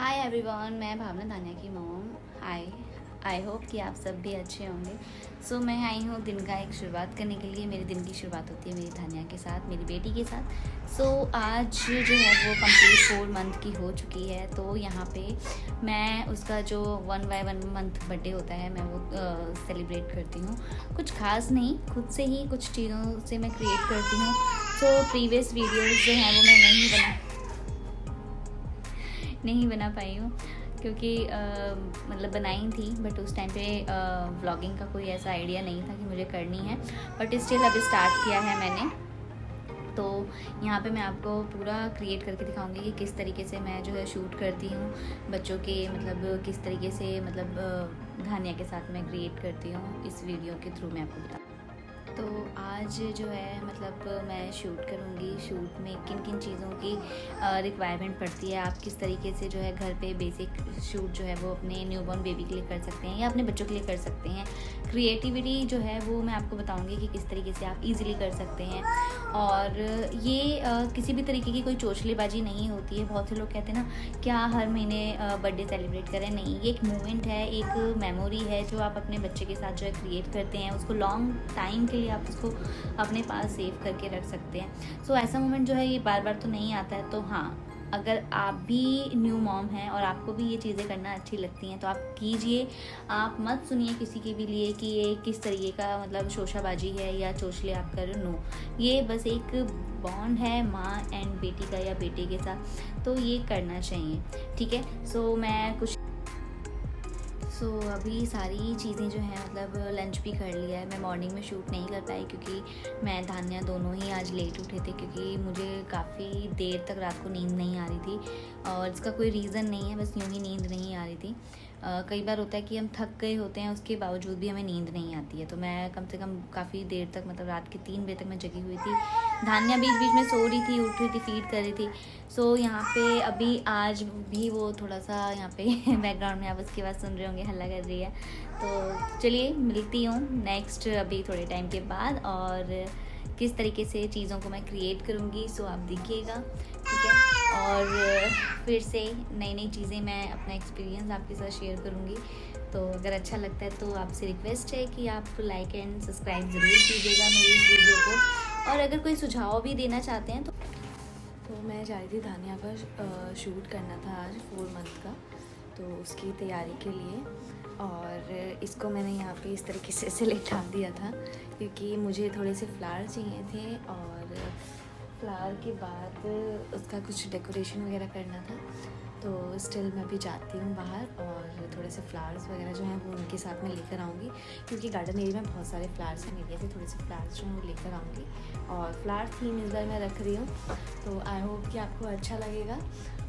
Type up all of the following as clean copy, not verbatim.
Hi everyone, मैं भावना धानिया की mom. Hi, I hope कि आप सब भी अच्छे होंगे। सो मैं आई हूँ दिन का एक शुरुआत करने के लिए। मेरे दिन की शुरुआत होती है मेरी धानिया के साथ, मेरी बेटी के साथ। सो आज जो है वो कंप्लीट 4 मंथ की हो चुकी है। तो यहाँ पे मैं उसका जो 1 मंथ बर्थडे होता है मैं वो सेलिब्रेट करती हूँ। कुछ खास नहीं, खुद से ही कुछ चीज़ों से मैं क्रिएट करती हूँ। सो प्रीवियस वीडियोज़ जो हैं वो मैं नहीं बना पाई हूँ क्योंकि मतलब बनाई थी, बट उस टाइम पे व्लॉगिंग का कोई ऐसा आइडिया नहीं था कि मुझे करनी है। बट स्टिल अभी स्टार्ट किया है मैंने। तो यहाँ पे मैं आपको पूरा क्रिएट करके दिखाऊंगी कि किस तरीके से मैं जो है शूट करती हूँ बच्चों के, मतलब किस तरीके से मतलब धानिया के साथ मैं क्रिएट करती हूँ। इस वीडियो के थ्रू मैं आपको बता। तो आज जो है मतलब मैं शूट करूँगी। शूट में किन किन चीज़ों की रिक्वायरमेंट पड़ती है, आप किस तरीके से जो है घर पे बेसिक शूट जो है वो अपने न्यूबॉर्न बेबी के लिए कर सकते हैं या अपने बच्चों के लिए कर सकते हैं। क्रिएटिविटी जो है वो मैं आपको बताऊँगी कि किस तरीके से आप इजीली कर सकते हैं। और ये किसी भी तरीके की कोई चोचलेबाजी नहीं होती है। बहुत से लोग कहते हैं ना क्या हर महीने बर्थडे सेलिब्रेट करें। नहीं, ये एक मोमेंट है, एक मेमोरी है जो आप अपने बच्चे के साथ जो है क्रिएट करते हैं। उसको लॉन्ग टाइम के लिए आप उसको अपने पास सेव करके रख सकते हैं। सो ऐसा मोमेंट जो है ये बार बार तो नहीं आता है। तो हाँ, अगर आप भी न्यू मॉम हैं और आपको भी ये चीज़ें करना अच्छी लगती हैं तो आप कीजिए। आप मत सुनिए किसी के भी लिए कि ये किस तरीके का मतलब शोशाबाजी है या चोचले आप कर रहे हो। नो, ये बस एक बॉन्ड है माँ एंड बेटी का या बेटे के साथ, तो ये करना चाहिए। ठीक है। सो मैं कुछ अभी सारी चीज़ें जो हैं मतलब लंच भी कर लिया है। मैं मॉर्निंग में शूट नहीं कर पाई क्योंकि मैं धानिया दोनों ही आज लेट उठे थे, क्योंकि मुझे काफ़ी देर तक रात को नींद नहीं आ रही थी। और इसका कोई रीज़न नहीं है, बस यूँ ही नींद नहीं आ रही थी। कई बार होता है कि हम थक गए होते हैं, उसके बावजूद भी हमें नींद नहीं आती है। तो मैं कम से कम काफ़ी देर तक मतलब रात के 3 बजे तक मैं जगी हुई थी। धानिया बीच बीच में सो रही थी, उठ रही थी, फीड कर रही थी। सो यहाँ पे अभी आज भी वो थोड़ा सा यहाँ पे बैकग्राउंड में आप उसकी आवाज़ सुन रहे होंगे, हल्ला कर रही है। तो चलिए मिलती हूँ नेक्स्ट अभी थोड़े टाइम के बाद, और किस तरीके से चीज़ों को मैं क्रिएट करूँगी। सो आप देखिएगा, ठीक है। और फिर से नई नई चीज़ें मैं अपना एक्सपीरियंस आपके साथ शेयर करूँगी। तो अगर अच्छा लगता है तो आपसे रिक्वेस्ट है कि आप लाइक एंड सब्सक्राइब ज़रूर कीजिएगा मेरी इस वीडियो को। और अगर कोई सुझाव भी देना चाहते हैं तो मैं जा रही थी धानिया का शूट करना था आज 4 मंथ का, तो उसकी तैयारी के लिए। और इसको मैंने यहाँ पे इस तरीके से लेटा दिया था क्योंकि मुझे थोड़े से फ्लावर चाहिए थे, और फ्लावर के बाद उसका कुछ डेकोरेशन वगैरह करना था। तो स्टिल मैं भी जाती हूँ बाहर और थोड़े से फ्लावर्स वगैरह जो हैं वो उनके साथ में लेकर आऊँगी, क्योंकि गार्डन एरिया में बहुत सारे फ्लावर्स हैं। एरिया से थोड़े से फ्लावर्स जो हैं वो लेकर आऊँगी, और फ्लावर थीम इस बार मैं रख रही हूँ। तो आई होप कि आपको अच्छा लगेगा।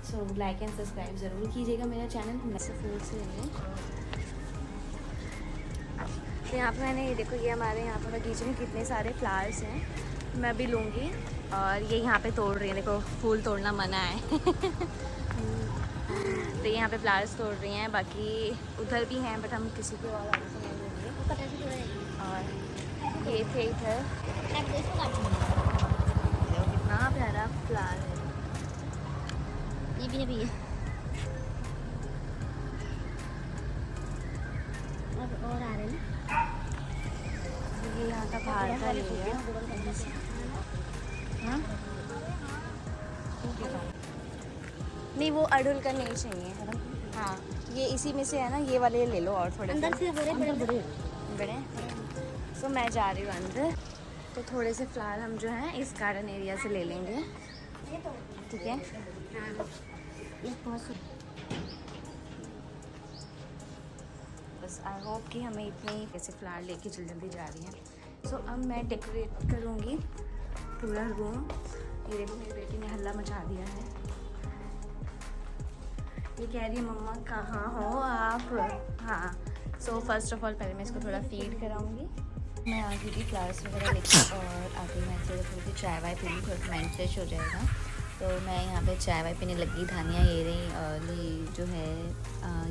सो लाइक एंड सब्सक्राइब ज़रूर कीजिएगा मेरा चैनल। मैं फूड से लेंगे। तो यहाँ पर मैंने देखो, ये हमारे यहाँ पर बगीचे में कितने सारे फ्लावर्स हैं, मैं भी लूँगी। और ये यहाँ पे तोड़ रही हैं, देखो फूल तोड़ना मना है। तो यहाँ पे फ्लावर्स तोड़ रही हैं, बाकी उधर भी हैं बट हम किसी को और आगे से नहीं लेंगे। और ये थे इधर, कितना प्यारा फ्लावर है। ये भी है। और आ रहे हैं ये यहाँ का बाहर का एरिया। हाँ नहीं, वो अड़हुल का नहीं चाहिए। हाँ, ये इसी में से है ना, ये वाले ले लो। और थोड़े अंदर से बड़े। सो मैं जा रही हूँ अंदर। तो थोड़े से फ्लावर हम जो हैं इस गार्डन एरिया से ले लेंगे, ठीक है। बस आई होप कि हमें इतनी कैसे फ्लावर लेके जल्दी जा रही हैं। सो अब मैं डेकोरेट करूँगी पूरा रूम। ये देखो मेरी बेटी ने हल्ला मचा दिया है, ये कह रही है मम्मा कहाँ हो आप। हाँ, सो फर्स्ट ऑफ ऑल पहले मैं इसको थोड़ा फीड कराऊंगी। मैं आ गई थी फ्लावर्स वगैरह लेके, और आगे मैं थोड़ी सी चाय वाय पी लूँ, थोड़ा माइंड फ्रेश हो जाएगा। तो मैं यहाँ पे चाय वाय पीने लगी। धानिया ये रही, और ये जो है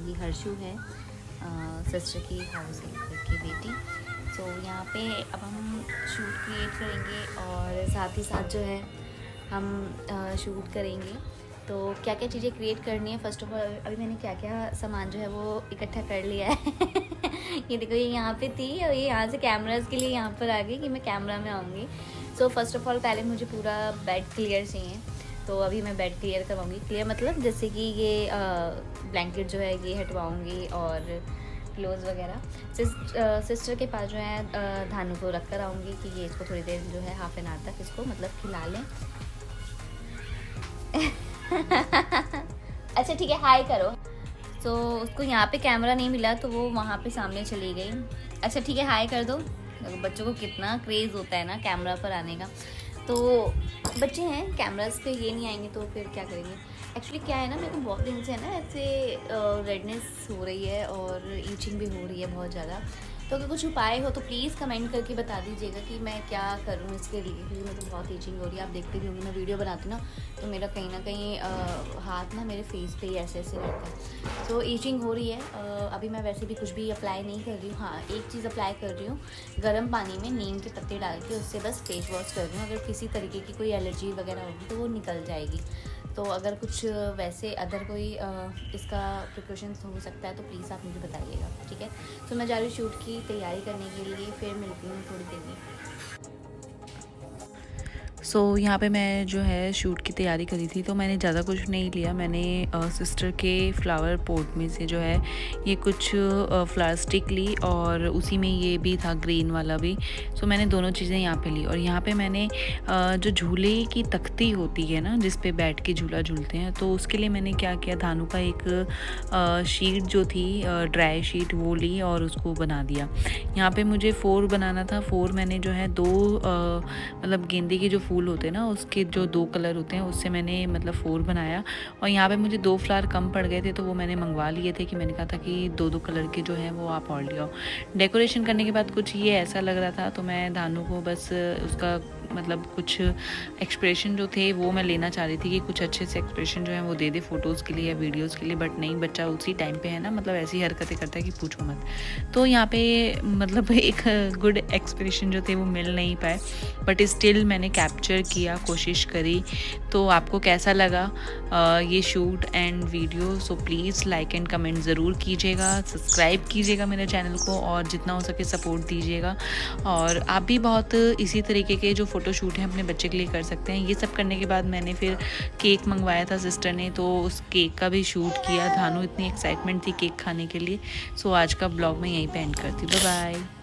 ये हर्षु है, सिस्टर की हाउस की बेटी। सो यहाँ पे अब हम शूट क्रिएट करेंगे, और साथ ही साथ जो है हम शूट करेंगे तो क्या क्या चीज़ें क्रिएट करनी है, फर्स्ट ऑफ ऑल अभी मैंने क्या क्या सामान जो है वो इकट्ठा कर लिया है। ये देखो, ये यहाँ पे थी और ये यहाँ से कैमराज के लिए यहाँ पर आ गई कि मैं कैमरा में आऊँगी। सो फर्स्ट ऑफ ऑल पहले मुझे पूरा बेड क्लियर चाहिए, तो अभी मैं बेड क्लियर करवाऊँगी। क्लियर मतलब जैसे कि ये ब्लैंकेट जो है ये हटवाऊँगी और क्लोज वगैरह। सिस्टर के पास जो है धानु को रख कर आऊँगी कि ये इसको थोड़ी देर जो है हाफ एन आवर तक इसको मतलब खिला लें। अच्छा ठीक है, हाय करो। तो उसको यहाँ पे कैमरा नहीं मिला तो वो वहाँ पे सामने चली गई। अच्छा ठीक है, हाय कर दो। बच्चों को कितना क्रेज़ होता है ना कैमरा पर आने का। तो बच्चे हैं, कैमरास पे ये नहीं आएंगे तो फिर क्या करेंगे। एक्चुअली क्या है ना, मेरे को बहुत दिन से है ना ऐसे रेडनेस हो रही है और ईचिंग भी हो रही है बहुत ज़्यादा। तो अगर कुछ उपाय हो तो प्लीज़ कमेंट करके बता दीजिएगा कि मैं क्या करूँ इसके लिए, क्योंकि मुझे तो बहुत ईचिंग हो रही है। आप देखते भी होंगे मैं वीडियो बनाती हूँ ना तो मेरा कहीं ना कहीं हाथ ना मेरे फेस पे ही ऐसे ऐसे रहता है। तो ईचिंग हो रही है। अभी मैं वैसे भी कुछ भी अप्लाई नहीं कर रही हूँ। हाँ, एक चीज़ अप्लाई कर रही हूँ, गर्म पानी में नीम के पत्ते डाल के उससे बस फेस वॉश कर रही हूँ। अगर किसी तरीके की कोई एलर्जी वगैरह होगी तो वो निकल जाएगी। तो अगर कुछ वैसे अदर कोई इसका प्रिकॉशंस हो सकता है तो प्लीज़ आप मुझे बताइएगा, ठीक है। तो मैं जा रही हूँ शूट की तैयारी करने के लिए, फिर मिलती हूँ थोड़ी देर में। सो यहाँ पे मैं जो है शूट की तैयारी करी थी तो मैंने ज़्यादा कुछ नहीं लिया। मैंने सिस्टर के फ्लावर पॉट में से जो है ये कुछ फ्लावर स्टिक ली और उसी में ये भी था ग्रीन वाला भी। सो मैंने दोनों चीज़ें यहाँ पे ली और यहाँ पे मैंने जो झूले की तख्ती होती है ना जिस पे बैठ के झूला झूलते हैं, तो उसके लिए मैंने क्या किया, धानु का एक शीट जो थी ड्राई शीट वो ली और उसको बना दिया। यहाँ पे मुझे 4 बनाना था। 4 मैंने जो है 2 मतलब गेंदे के जो फूल होते हैं ना उसके जो 2 कलर होते हैं उससे मैंने मतलब 4 बनाया। और यहाँ पे मुझे 2 फ्लावर कम पड़ गए थे तो वो मैंने मंगवा लिए थे कि मैंने कहा था कि 2-2 कलर के जो है वो आप और ले आओ। डेकोरेशन करने के बाद कुछ ये ऐसा लग रहा था तो मैं धानु को बस उसका मतलब कुछ एक्सप्रेशन जो थे वो मैं लेना चाह रही थी कि कुछ अच्छे से एक्सप्रेशन जो है वो दे दे फ़ोटोज़ के लिए या वीडियोज़ के लिए। बट नहीं, बच्चा उसी टाइम पे है ना मतलब ऐसी हरकतें करता है कि पूछो मत। तो यहाँ पे मतलब एक गुड एक्सप्रेशन जो थे वो मिल नहीं पाए, बट स्टिल मैंने कैप्चर किया, कोशिश करी। तो आपको कैसा लगा ये shoot and video? So please like and comment ज़रूर कीजिएगा, सब्सक्राइब कीजिएगा मेरे चैनल को और जितना हो सके सपोर्ट दीजिएगा। और आप भी बहुत इसी तरीके के जो फ़ोटोशूट हैं अपने बच्चे के लिए कर सकते हैं। ये सब करने के बाद मैंने फिर केक मंगवाया था सिस्टर ने, तो उस केक का भी शूट किया। धानु इतनी एक्साइटमेंट थी केक खाने के लिए। सो आज का ब्लॉग मैं यहीं पे एंड करती हूँ। Bye bye.